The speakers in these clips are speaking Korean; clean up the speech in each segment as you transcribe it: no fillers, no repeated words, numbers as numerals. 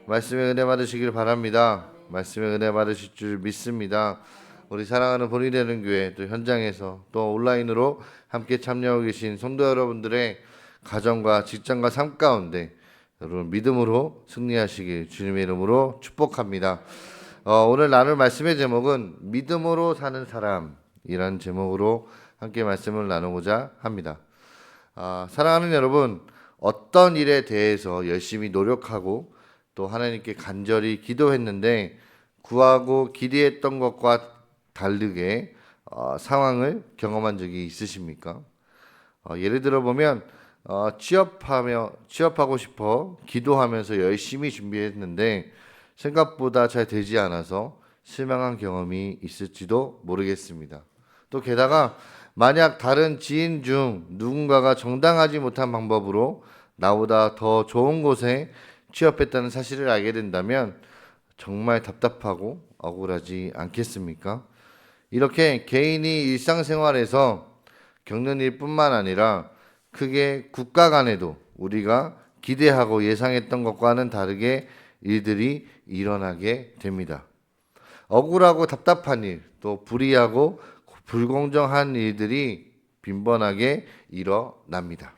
말씀의 은혜 받으시길 바랍니다. 말씀의 은혜 받으실 줄 믿습니다. 우리 사랑하는 본이 되는 교회 또 현장에서 또 온라인으로 함께 참여하고 계신 성도 여러분들의 가정과 직장과 삶 가운데 여러분 믿음으로 승리하시길 주님의 이름으로 축복합니다. 오늘 나눌 말씀의 제목은 믿음으로 사는 사람이라는 제목으로 함께 말씀을 나누고자 합니다. 사랑하는 여러분, 어떤 일에 대해서 열심히 노력하고 또 하나님께 간절히 기도했는데 구하고 기대했던 것과 다르게 상황을 경험한 적이 있으십니까? 예를 들어 보면 취업하고 싶어 기도하면서 열심히 준비했는데 생각보다 잘 되지 않아서 실망한 경험이 있을지도 모르겠습니다. 또 게다가 만약 다른 지인 중 누군가가 정당하지 못한 방법으로 나보다 더 좋은 곳에 취업했다는 사실을 알게 된다면 정말 답답하고 억울하지 않겠습니까? 이렇게 개인이 일상생활에서 겪는 일뿐만 아니라 크게 국가 간에도 우리가 기대하고 예상했던 것과는 다르게 일들이 일어나게 됩니다. 억울하고 답답한 일, 또 불이하고 불공정한 일들이 빈번하게 일어납니다.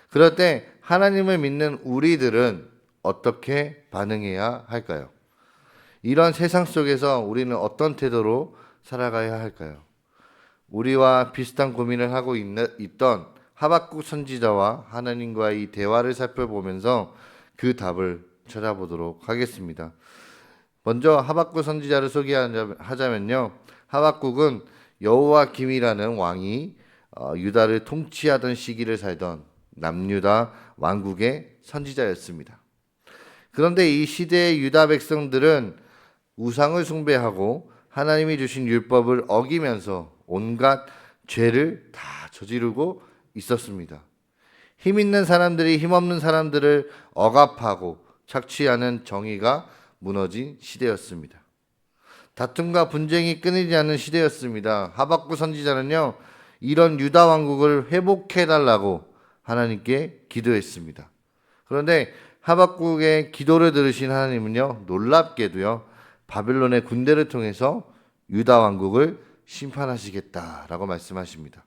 그럴 때 하나님을 믿는 우리들은 어떻게 반응해야 할까요? 이런 세상 속에서 우리는 어떤 태도로 살아가야 할까요? 우리와 비슷한 고민을 하고 있던 하박국 선지자와 하나님과의 이 대화를 살펴보면서 그 답을 찾아보도록 하겠습니다. 먼저 하박국 선지자를 소개하자면요. 하박국은 여호와김이라는 왕이 유다를 통치하던 시기를 살던 남유다 왕국의 선지자였습니다. 그런데 이 시대의 유다 백성들은 우상을 숭배하고 하나님이 주신 율법을 어기면서 온갖 죄를 다 저지르고 있었습니다. 힘 있는 사람들이 힘없는 사람들을 억압하고 착취하는 정의가 무너진 시대였습니다. 다툼과 분쟁이 끊이지 않는 시대였습니다. 하박국 선지자는요, 이런 유다 왕국을 회복해달라고 하나님께 기도했습니다. 그런데 하박국의 기도를 들으신 하나님은요, 놀랍게도요, 바벨론의 군대를 통해서 유다 왕국을 심판하시겠다라고 말씀하십니다.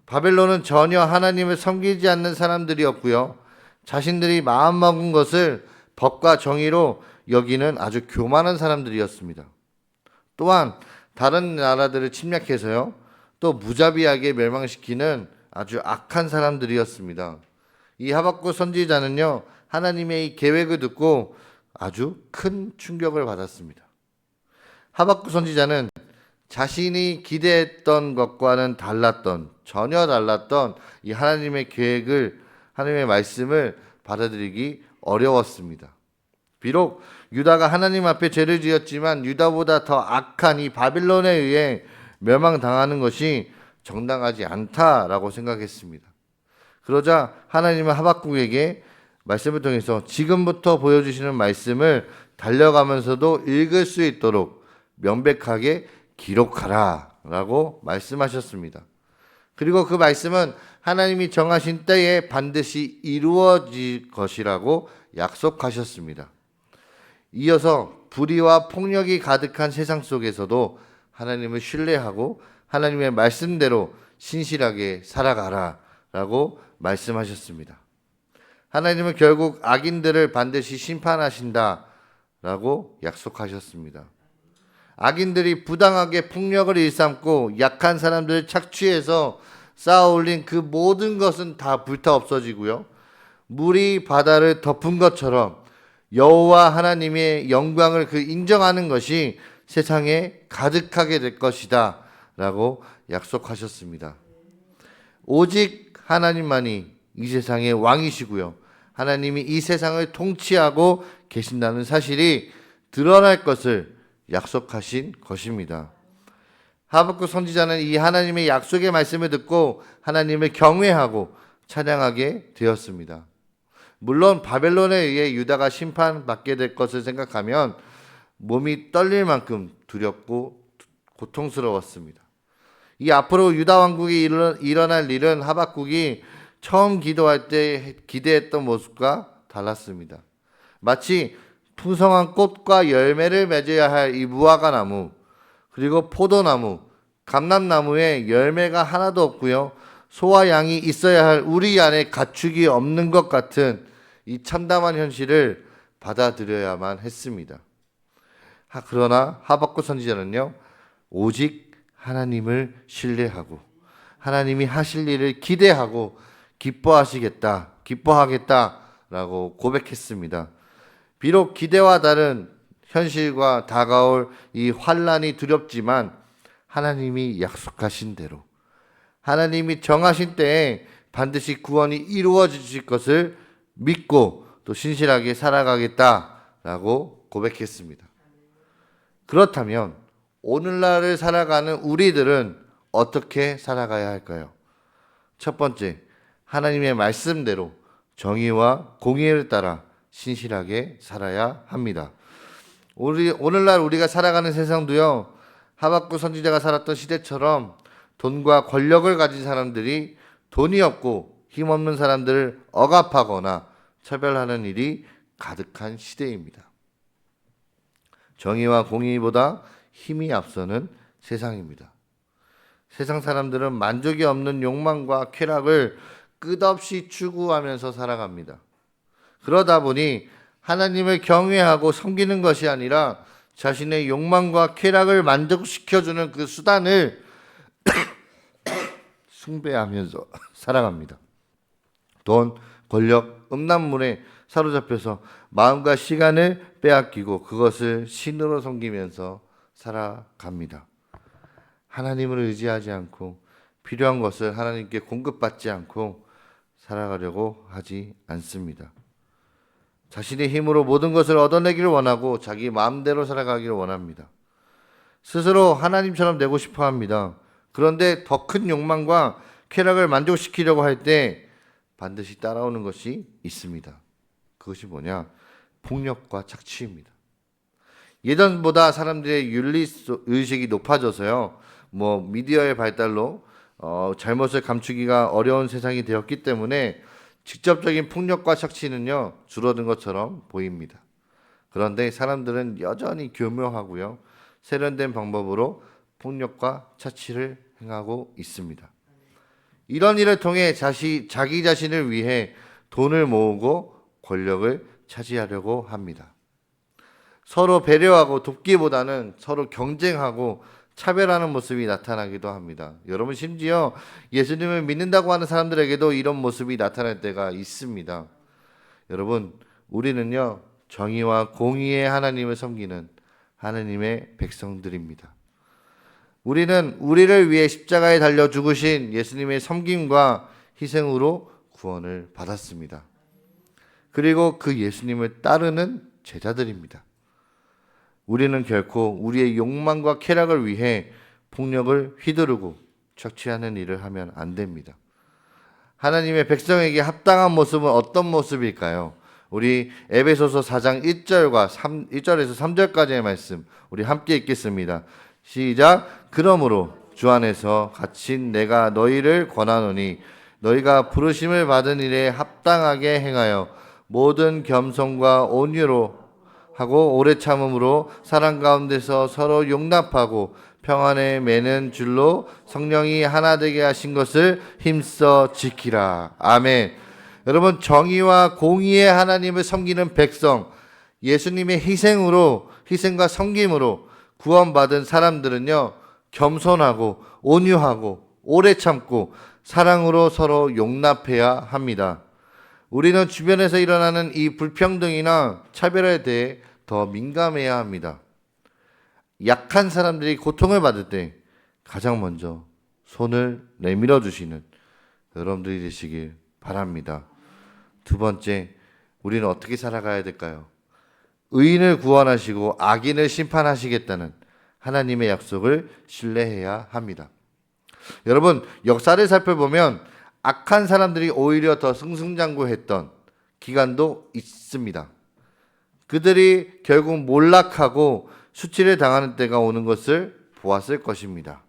바벨론은 전혀 하나님을 섬기지 않는 사람들이었고요, 자신들이 마음먹은 것을 법과 정의로 여기는 아주 교만한 사람들이었습니다. 또한 다른 나라들을 침략해서요, 또 무자비하게 멸망시키는 아주 악한 사람들이었습니다. 이 하박국 선지자는요, 하나님의 이 계획을 듣고 아주 큰 충격을 받았습니다. 하박국 선지자는 자신이 기대했던 것과는 전혀 달랐던 이 하나님의 계획을, 하나님의 말씀을 받아들이기 어려웠습니다. 비록 유다가 하나님 앞에 죄를 지었지만 유다보다 더 악한 이 바빌론에 의해 멸망당하는 것이 정당하지 않다라고 생각했습니다. 그러자 하나님은 하박국에게 말씀을 통해서 지금부터 보여주시는 말씀을 달려가면서도 읽을 수 있도록 명백하게 기록하라 라고 말씀하셨습니다. 그리고 그 말씀은 하나님이 정하신 때에 반드시 이루어질 것이라고 약속하셨습니다. 이어서 불의와 폭력이 가득한 세상 속에서도 하나님을 신뢰하고 하나님의 말씀대로 신실하게 살아가라 라고 말씀하셨습니다. 하나님은 결국 악인들을 반드시 심판하신다 라고 약속하셨습니다. 악인들이 부당하게 폭력을 일삼고 약한 사람들을 착취해서 쌓아올린 그 모든 것은 다 불타 없어지고요, 물이 바다를 덮은 것처럼 여호와 하나님의 영광을 인정하는 것이 세상에 가득하게 될 것이다 라고 약속하셨습니다. 오직 하나님만이 이 세상의 왕이시고요, 하나님이 이 세상을 통치하고 계신다는 사실이 드러날 것을 약속하신 것입니다. 하박국 선지자는 이 하나님의 약속의 말씀을 듣고 하나님을 경외하고 찬양하게 되었습니다. 물론 바벨론에 의해 유다가 심판받게 될 것을 생각하면 몸이 떨릴 만큼 두렵고 고통스러웠습니다. 이 앞으로 유다 왕국이 일어날 일은 하박국이 처음 기도할 때 기대했던 모습과 달랐습니다. 마치 풍성한 꽃과 열매를 맺어야 할 이 무화과 나무, 그리고 포도나무, 감람나무에 열매가 하나도 없고요. 소와 양이 있어야 할 우리 안에 가축이 없는 것 같은 이 참담한 현실을 받아들여야만 했습니다. 그러나 하박국 선지자는요, 오직 하나님을 신뢰하고 하나님이 하실 일을 기대하고 기뻐하겠다라고 고백했습니다. 비록 기대와 다른 현실과 다가올 이 환란이 두렵지만 하나님이 약속하신 대로, 하나님이 정하신 때에 반드시 구원이 이루어질 것을 믿고 또 신실하게 살아가겠다라고 고백했습니다. 그렇다면 오늘날을 살아가는 우리들은 어떻게 살아가야 할까요? 첫 번째, 하나님의 말씀대로 정의와 공의를 따라 신실하게 살아야 합니다. 오늘날 우리가 살아가는 세상도요, 하박국 선지자가 살았던 시대처럼 돈과 권력을 가진 사람들이 돈이 없고 힘없는 사람들을 억압하거나 차별하는 일이 가득한 시대입니다. 정의와 공의보다 힘이 앞서는 세상입니다. 세상 사람들은 만족이 없는 욕망과 쾌락을 끝없이 추구하면서 살아갑니다. 그러다 보니 하나님을 경외하고 섬기는 것이 아니라 자신의 욕망과 쾌락을 만족시켜주는 그 수단을 숭배하면서 살아갑니다. 돈, 권력, 음란물에 사로잡혀서 마음과 시간을 빼앗기고 그것을 신으로 섬기면서 살아갑니다. 하나님을 의지하지 않고 필요한 것을 하나님께 공급받지 않고 살아가려고 하지 않습니다. 자신의 힘으로 모든 것을 얻어내기를 원하고 자기 마음대로 살아가기를 원합니다. 스스로 하나님처럼 되고 싶어 합니다. 그런데 더 큰 욕망과 쾌락을 만족시키려고 할 때 반드시 따라오는 것이 있습니다. 그것이 뭐냐? 폭력과 착취입니다. 예전보다 사람들의 윤리의식이 높아져서요, 미디어의 발달로 잘못을 감추기가 어려운 세상이 되었기 때문에 직접적인 폭력과 착취는요, 줄어든 것처럼 보입니다. 그런데 사람들은 여전히 교묘하고요, 세련된 방법으로 폭력과 착취를 행하고 있습니다. 이런 일을 통해 자기 자신을 위해 돈을 모으고 권력을 차지하려고 합니다. 서로 배려하고 돕기보다는 서로 경쟁하고 차별하는 모습이 나타나기도 합니다. 여러분, 심지어 예수님을 믿는다고 하는 사람들에게도 이런 모습이 나타날 때가 있습니다. 여러분, 우리는요, 정의와 공의의 하나님을 섬기는 하나님의 백성들입니다. 우리는 우리를 위해 십자가에 달려 죽으신 예수님의 섬김과 희생으로 구원을 받았습니다. 그리고 그 예수님을 따르는 제자들입니다. 우리는 결코 우리의 욕망과 쾌락을 위해 폭력을 휘두르고 착취하는 일을 하면 안 됩니다. 하나님의 백성에게 합당한 모습은 어떤 모습일까요? 우리 에베소서 4장 1절에서 3절까지의 말씀 우리 함께 읽겠습니다. 시작. 그러므로 주 안에서 갇힌 내가 너희를 권하노니 너희가 부르심을 받은 일에 합당하게 행하여 모든 겸손과 온유로 하고 오래 참음으로 사랑 가운데서 서로 용납하고 평안에 매는 줄로 성령이 하나 되게 하신 것을 힘써 지키라. 아멘. 여러분, 정의와 공의의 하나님을 섬기는 백성, 예수님의 희생과 섬김으로 구원받은 사람들은요, 겸손하고 온유하고 오래 참고 사랑으로 서로 용납해야 합니다. 우리는 주변에서 일어나는 이 불평등이나 차별에 대해 더 민감해야 합니다. 약한 사람들이 고통을 받을 때 가장 먼저 손을 내밀어 주시는 여러분들이 되시길 바랍니다. 두 번째, 우리는 어떻게 살아가야 될까요? 의인을 구원하시고 악인을 심판하시겠다는 하나님의 약속을 신뢰해야 합니다. 여러분, 역사를 살펴보면 악한 사람들이 오히려 더 승승장구했던 기간도 있습니다. 그들이 결국 몰락하고 수치를 당하는 때가 오는 것을 보았을 것입니다.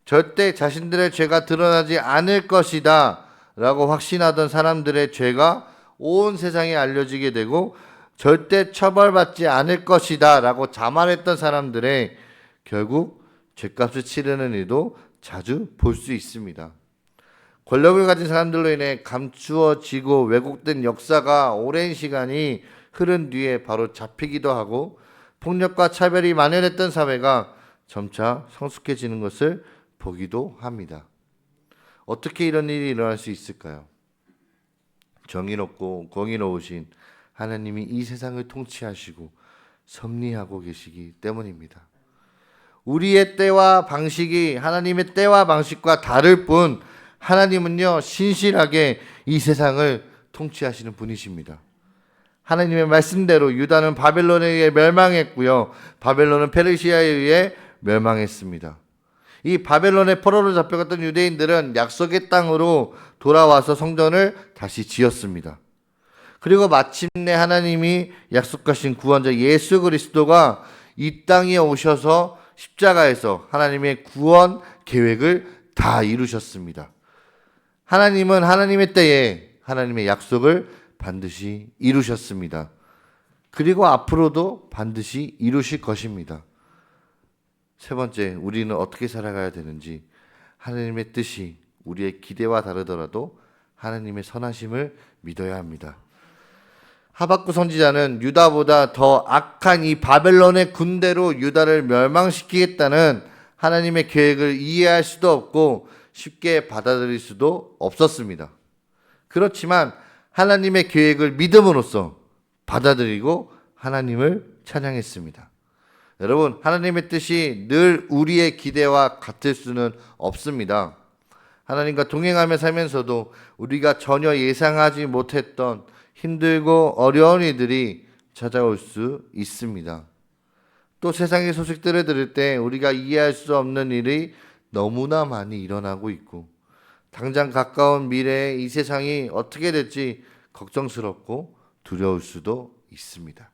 절대 자신들의 죄가 드러나지 않을 것이다 라고 확신하던 사람들의 죄가 온 세상에 알려지게 되고 절대 처벌받지 않을 것이다 라고 자만했던 사람들의 결국 죗값을 치르는 일도 자주 볼 수 있습니다. 권력을 가진 사람들로 인해 감추어지고 왜곡된 역사가 오랜 시간이 흐른 뒤에 바로 잡히기도 하고 폭력과 차별이 만연했던 사회가 점차 성숙해지는 것을 보기도 합니다. 어떻게 이런 일이 일어날 수 있을까요? 정의롭고 공의로우신 하나님이 이 세상을 통치하시고 섭리하고 계시기 때문입니다. 우리의 때와 방식이 하나님의 때와 방식과 다를 뿐 하나님은요 신실하게 이 세상을 통치하시는 분이십니다. 하나님의 말씀대로 유다는 바벨론에 의해 멸망했고요. 바벨론은 페르시아에 의해 멸망했습니다. 이 바벨론의 포로로 잡혀갔던 유대인들은 약속의 땅으로 돌아와서 성전을 다시 지었습니다. 그리고 마침내 하나님이 약속하신 구원자 예수 그리스도가 이 땅에 오셔서 십자가에서 하나님의 구원 계획을 다 이루셨습니다. 하나님은 하나님의 때에 하나님의 약속을 반드시 이루셨습니다. 그리고 앞으로도 반드시 이루실 것입니다. 세 번째, 우리는 어떻게 살아가야 되는지, 하나님의 뜻이 우리의 기대와 다르더라도 하나님의 선하심을 믿어야 합니다. 하박국 선지자는 유다보다 더 악한 이 바벨론의 군대로 유다를 멸망시키겠다는 하나님의 계획을 이해할 수도 없고 쉽게 받아들일 수도 없었습니다. 그렇지만 하나님의 계획을 믿음으로써 받아들이고 하나님을 찬양했습니다. 여러분, 하나님의 뜻이 늘 우리의 기대와 같을 수는 없습니다. 하나님과 동행하며 살면서도 우리가 전혀 예상하지 못했던 힘들고 어려운 일들이 찾아올 수 있습니다. 또 세상의 소식들을 들을 때 우리가 이해할 수 없는 일이 너무나 많이 일어나고 있고 당장 가까운 미래에 이 세상이 어떻게 될지 걱정스럽고 두려울 수도 있습니다.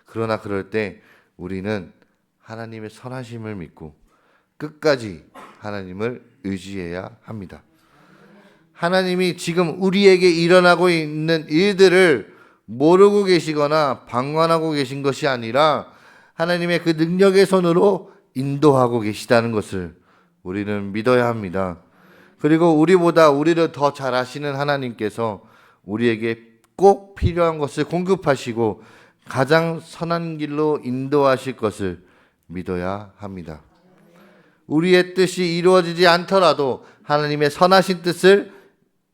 그러나 그럴 때 우리는 하나님의 선하심을 믿고 끝까지 하나님을 의지해야 합니다. 하나님이 지금 우리에게 일어나고 있는 일들을 모르고 계시거나 방관하고 계신 것이 아니라 하나님의 그 능력의 손으로 인도하고 계시다는 것을 우리는 믿어야 합니다. 그리고 우리보다 우리를 더 잘 아시는 하나님께서 우리에게 꼭 필요한 것을 공급하시고 가장 선한 길로 인도하실 것을 믿어야 합니다. 우리의 뜻이 이루어지지 않더라도 하나님의 선하신 뜻을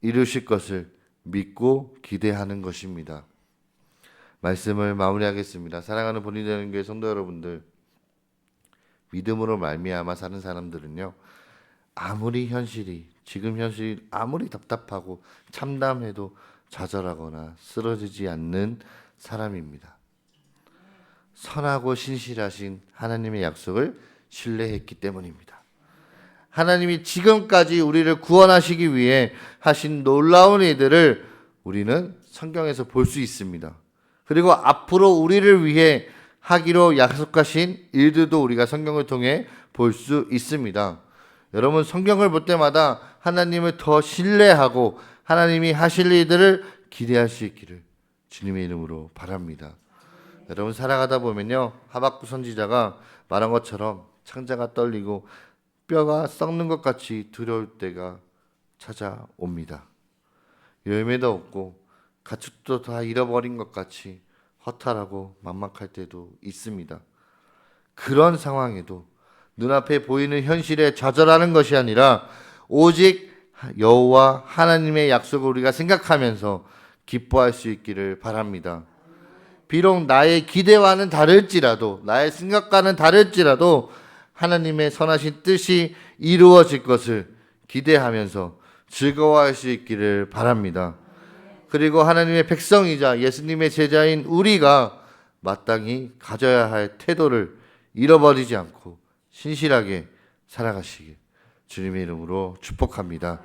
이루실 것을 믿고 기대하는 것입니다. 말씀을 마무리하겠습니다. 사랑하는 본인 되는 교회 성도 여러분들, 믿음으로 말미암아 사는 사람들은요, 지금 현실이 아무리 답답하고 참담해도 좌절하거나 쓰러지지 않는 사람입니다. 선하고 신실하신 하나님의 약속을 신뢰했기 때문입니다. 하나님이 지금까지 우리를 구원하시기 위해 하신 놀라운 일들을 우리는 성경에서 볼 수 있습니다. 그리고 앞으로 우리를 위해 하기로 약속하신 일들도 우리가 성경을 통해 볼 수 있습니다. 여러분, 성경을 볼 때마다 하나님을 더 신뢰하고 하나님이 하실 일들을 기대할 수 있기를 주님의 이름으로 바랍니다. 여러분, 살아가다 보면요, 하박국 선지자가 말한 것처럼 창자가 떨리고 뼈가 썩는 것 같이 두려울 때가 찾아옵니다. 열매도 없고 가축도 다 잃어버린 것 같이 허탈하고 막막할 때도 있습니다. 그런 상황에도 눈앞에 보이는 현실에 좌절하는 것이 아니라 오직 여호와 하나님의 약속을 우리가 생각하면서 기뻐할 수 있기를 바랍니다. 비록 나의 기대와는 다를지라도, 나의 생각과는 다를지라도 하나님의 선하신 뜻이 이루어질 것을 기대하면서 즐거워할 수 있기를 바랍니다. 그리고 하나님의 백성이자 예수님의 제자인 우리가 마땅히 가져야 할 태도를 잃어버리지 않고 신실하게 살아가시길 주님의 이름으로 축복합니다.